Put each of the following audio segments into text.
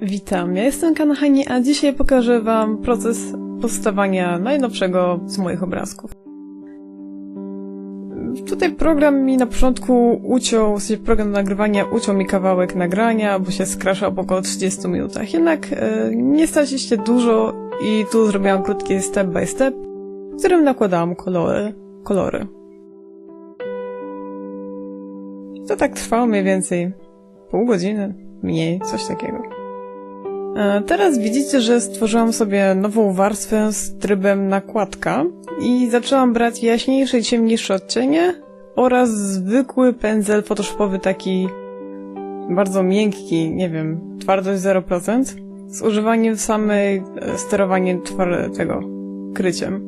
Witam, ja jestem Kanahani, a dzisiaj pokażę Wam proces powstawania najnowszego z moich obrazków. Tutaj program mi na początku program do nagrywania uciął mi kawałek nagrania, bo się skraszał po około 30 minutach. Jednak nie straciście dużo i tu zrobiłam krótki step by step, w którym nakładałam kolory. To tak trwało mniej więcej pół godziny, mniej, coś takiego. Teraz widzicie, że stworzyłam sobie nową warstwę z trybem nakładka i zaczęłam brać jaśniejsze i ciemniejsze odcienie oraz zwykły pędzel photoshopowy, taki bardzo miękki, nie wiem, twardość 0%, z używaniem samej sterowania tego kryciem.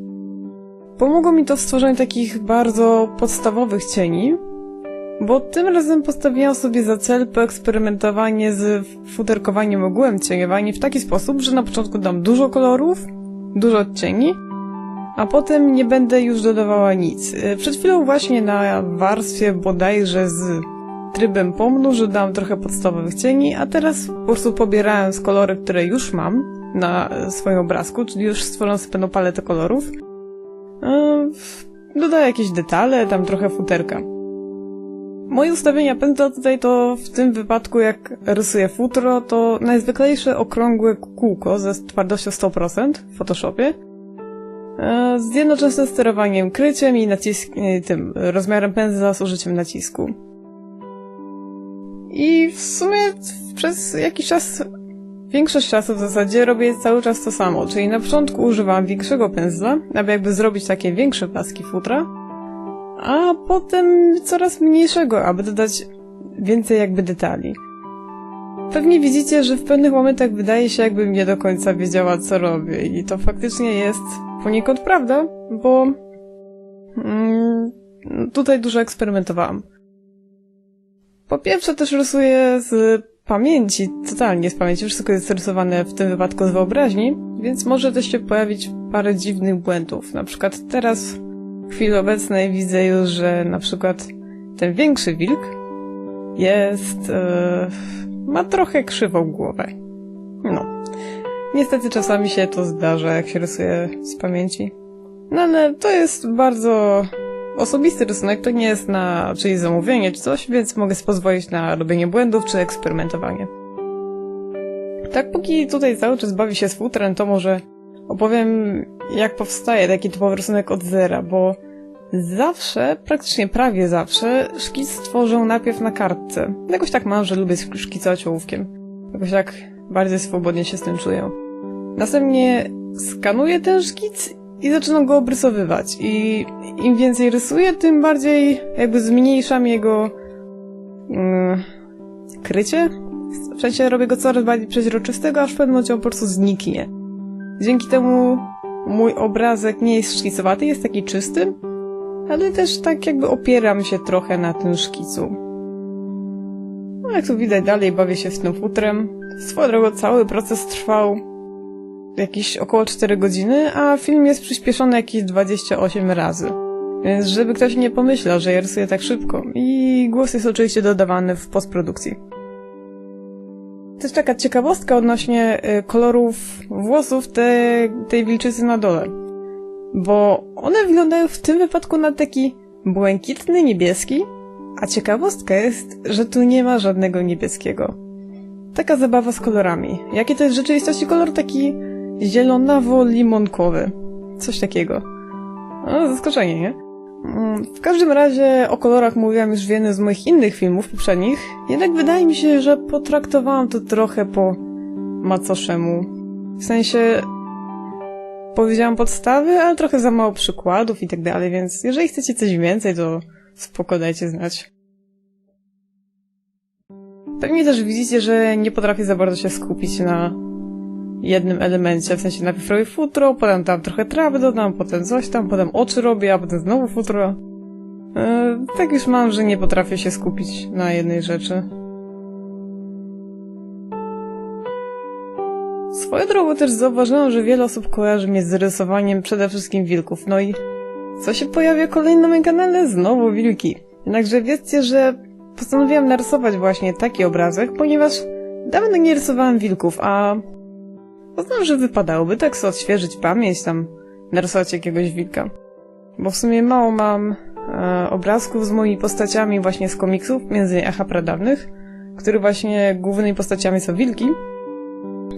Pomogło mi to w stworzeniu takich bardzo podstawowych cieni, bo tym razem postawiłam sobie za cel poeksperymentowanie z futerkowaniem ogółem cieniowania w taki sposób, że na początku dam dużo kolorów, dużo odcieni, a potem nie będę już dodawała nic. Przed chwilą właśnie na warstwie bodajże z trybem pomnóż dodałam trochę podstawowych cieni, a teraz po prostu pobierając kolory, które już mam na swoim obrazku, czyli już stworzoną sobie pewną paletę kolorów, dodaję jakieś detale, tam trochę futerka. Moje ustawienia pędzla tutaj to w tym wypadku, jak rysuję futro, to najzwyklejsze okrągłe kółko ze twardością 100% w Photoshopie z jednoczesnym sterowaniem kryciem i tym rozmiarem pędzla z użyciem nacisku. I w sumie przez jakiś czas, większość czasu w zasadzie robię cały czas to samo, czyli na początku używam większego pędzla, aby jakby zrobić takie większe paski futra, a potem coraz mniejszego, aby dodać więcej jakby detali. Pewnie widzicie, że w pewnych momentach wydaje się, jakbym nie do końca wiedziała, co robię i to faktycznie jest poniekąd prawda, bo tutaj dużo eksperymentowałam. Po pierwsze też rysuję z pamięci, totalnie z pamięci, wszystko jest rysowane w tym wypadku z wyobraźni, więc może też się pojawić parę dziwnych błędów. Na przykład teraz w chwili obecnej widzę już, że na przykład ten większy wilk ma trochę krzywą głowę. No. Niestety czasami się to zdarza, jak się rysuje z pamięci. No ale to jest bardzo osobisty rysunek, to nie jest na czyjeś zamówienie czy coś, więc mogę sobie pozwolić na robienie błędów czy eksperymentowanie. Tak, póki tutaj cały czas bawi się z futrem, to może opowiem, jak powstaje taki typowy rysunek od zera, bo zawsze, praktycznie prawie zawsze, szkic tworzę najpierw na kartce. Jakoś tak mam, że lubię szkicować ołówkiem. Jakoś tak bardziej swobodnie się z tym czuję. Następnie skanuję ten szkic i zaczynam go obrysowywać. I im więcej rysuję, tym bardziej jakby zmniejszam jego krycie. W sensie robię go coraz bardziej przeźroczystego, aż w pewnym momencie on po prostu zniknie. Dzięki temu mój obrazek nie jest szkicowaty, jest taki czysty, ale też tak jakby opieram się trochę na tym szkicu. No jak tu widać, dalej bawię się z tym futrem. Swoją drogą cały proces trwał jakieś około 4 godziny, a film jest przyspieszony jakieś 28 razy. Więc żeby ktoś nie pomyślał, że ja rysuję tak szybko. I głos jest oczywiście dodawany w postprodukcji. Też taka ciekawostka odnośnie kolorów włosów tej wilczycy na dole. Bo one wyglądają w tym wypadku na taki błękitny, niebieski, a ciekawostka jest, że tu nie ma żadnego niebieskiego. Taka zabawa z kolorami. Jaki to jest w rzeczywistości kolor? Taki zielonawo-limonkowy. Coś takiego. No, zaskoczenie, nie? W każdym razie o kolorach mówiłam już w jednym z moich innych filmów poprzednich, jednak wydaje mi się, że potraktowałam to trochę po macoszemu. W sensie powiedziałam podstawy, ale trochę za mało przykładów i tak dalej, więc jeżeli chcecie coś więcej, to spoko dajcie znać. Pewnie też widzicie, że nie potrafię za bardzo się skupić na jednym elemencie, w sensie najpierw robię futro, potem tam trochę trawy dodam, potem coś tam, potem oczy robię, a potem znowu futro. Tak już mam, że nie potrafię się skupić na jednej rzeczy. Swoją drogą też zauważyłam, że wiele osób kojarzy mnie z rysowaniem przede wszystkim wilków. No i co się pojawia kolejno na moim kanale? Znowu wilki. Jednakże wiedzcie, że postanowiłam narysować właśnie taki obrazek, ponieważ Dawno nie rysowałem wilków, a uznałem, że wypadałoby tak sobie odświeżyć pamięć, tam narysować jakiegoś wilka. Bo w sumie mało mam obrazków z moimi postaciami właśnie z komiksów, między innymi Aha Pradawnych, których właśnie głównymi postaciami są wilki,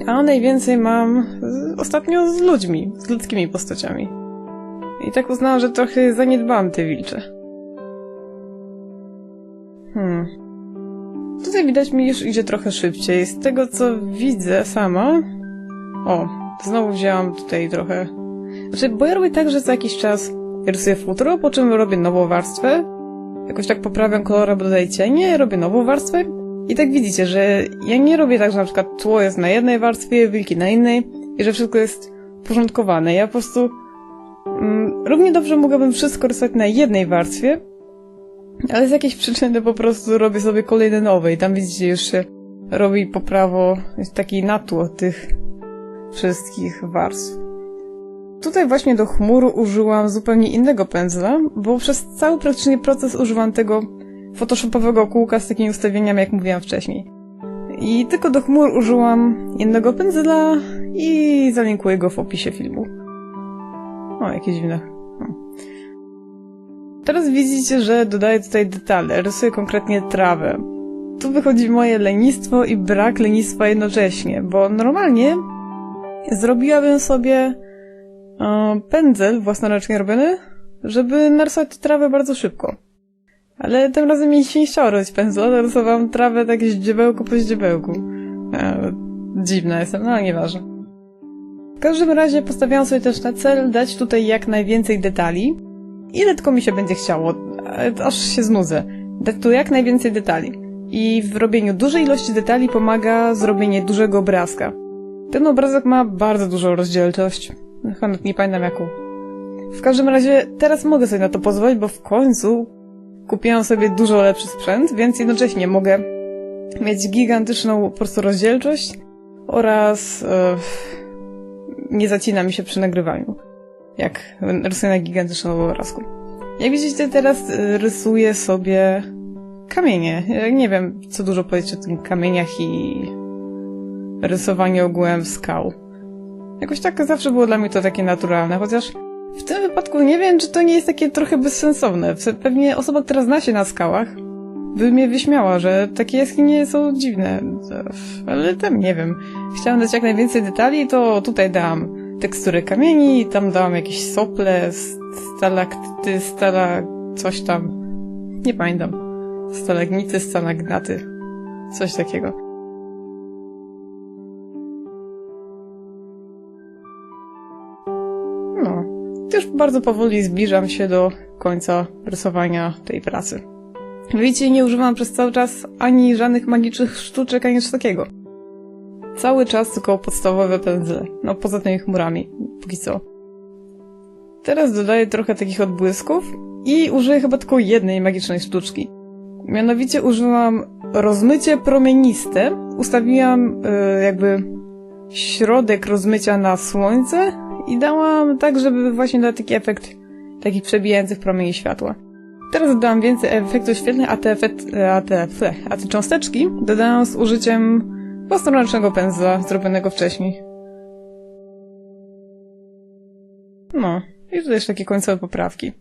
a najwięcej mam ostatnio z ludźmi, z ludzkimi postaciami. I tak uznałam, że trochę zaniedbałam te wilcze. Tutaj widać mi już idzie trochę szybciej. Z tego co widzę sama... znowu wzięłam tutaj trochę... bo ja robię tak, że co jakiś czas rysuję futro, po czym robię nową warstwę. Jakoś tak poprawiam kolor, bo dodaję cienie, robię nową warstwę. I tak widzicie, że ja nie robię tak, że na przykład tło jest na jednej warstwie, wilki na innej i że wszystko jest porządkowane. Ja po prostu równie dobrze mogłabym wszystko rysować na jednej warstwie, ale z jakiejś przyczyny po prostu robię sobie kolejne nowe i tam widzicie już się robi po prawo taki natłok tych wszystkich warstw. Tutaj właśnie do chmur użyłam zupełnie innego pędzla, bo przez cały praktycznie proces używam tego photoshopowego kółka z takimi ustawieniami, jak mówiłam wcześniej. I tylko do chmur użyłam innego pędzla i zalinkuję go w opisie filmu. Jakie dziwne. Teraz widzicie, że dodaję tutaj detale, rysuję konkretnie trawę. Tu wychodzi moje lenistwo i brak lenistwa jednocześnie, bo normalnie zrobiłabym sobie pędzel własnoręcznie robiony, żeby narysować trawę bardzo szybko. Ale tym razem mi się nie chciało robić pędzla, narysowałam trawę tak ździebełko po ździebełku. Dziwna jestem, ale nieważne. W każdym razie postawiłam sobie też na cel dać tutaj jak najwięcej detali. Ile tylko mi się będzie chciało, aż się znudzę. Dać tu jak najwięcej detali. I w robieniu dużej ilości detali pomaga zrobienie dużego obrazka. Ten obrazek ma bardzo dużą rozdzielczość. Nawet nie pamiętam jaką. W każdym razie teraz mogę sobie na to pozwolić, bo w końcu kupiłam sobie dużo lepszy sprzęt, więc jednocześnie mogę mieć gigantyczną po prostu rozdzielczość oraz nie zacina mi się przy nagrywaniu, jak rysuję na gigantycznym obrazku. Jak widzicie, teraz rysuję sobie kamienie. Ja nie wiem, co dużo powiedzieć o tych kamieniach i rysowaniu ogółem skał. Jakoś tak zawsze było dla mnie to takie naturalne, chociaż w tym wypadku nie wiem, czy to nie jest takie trochę bezsensowne. Pewnie osoba, która zna się na skałach, by mnie wyśmiała, że takie jaskinie są dziwne. Ale tam nie wiem. Chciałam dać jak najwięcej detali, to tutaj dałam tekstury kamieni, tam dałam jakieś sople, stalaktyty, coś tam. Nie pamiętam. Stalagnity, stalagnaty. Coś takiego. Już bardzo powoli zbliżam się do końca rysowania tej pracy. Widzicie, nie używam przez cały czas ani żadnych magicznych sztuczek, ani nic takiego. Cały czas tylko podstawowe pędzle. Poza tymi chmurami, póki co. Teraz dodaję trochę takich odbłysków i użyję chyba tylko jednej magicznej sztuczki. Mianowicie użyłam rozmycie promieniste. Ustawiłam jakby środek rozmycia na słońce i dałam tak, żeby właśnie dać taki efekt takich przebijających promieni światła. Teraz dodałam więcej efektów świetlnych, a te cząsteczki dodałam z użyciem własnoręcznego pędzla zrobionego wcześniej. I tutaj jeszcze takie końcowe poprawki.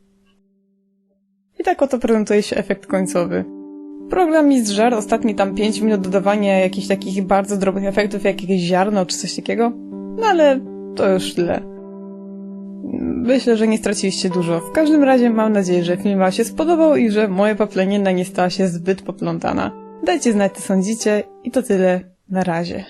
I tak oto prezentuje się efekt końcowy. Program mi zżarł ostatnie tam 5 minut dodawania jakichś takich bardzo drobnych efektów, jak jakieś ziarno czy coś takiego. Ale to już tyle. Myślę, że nie straciliście dużo. W każdym razie mam nadzieję, że film wam się spodobał i że moja paplanina nie stała się zbyt poplątana. Dajcie znać, co sądzicie i to tyle. Na razie.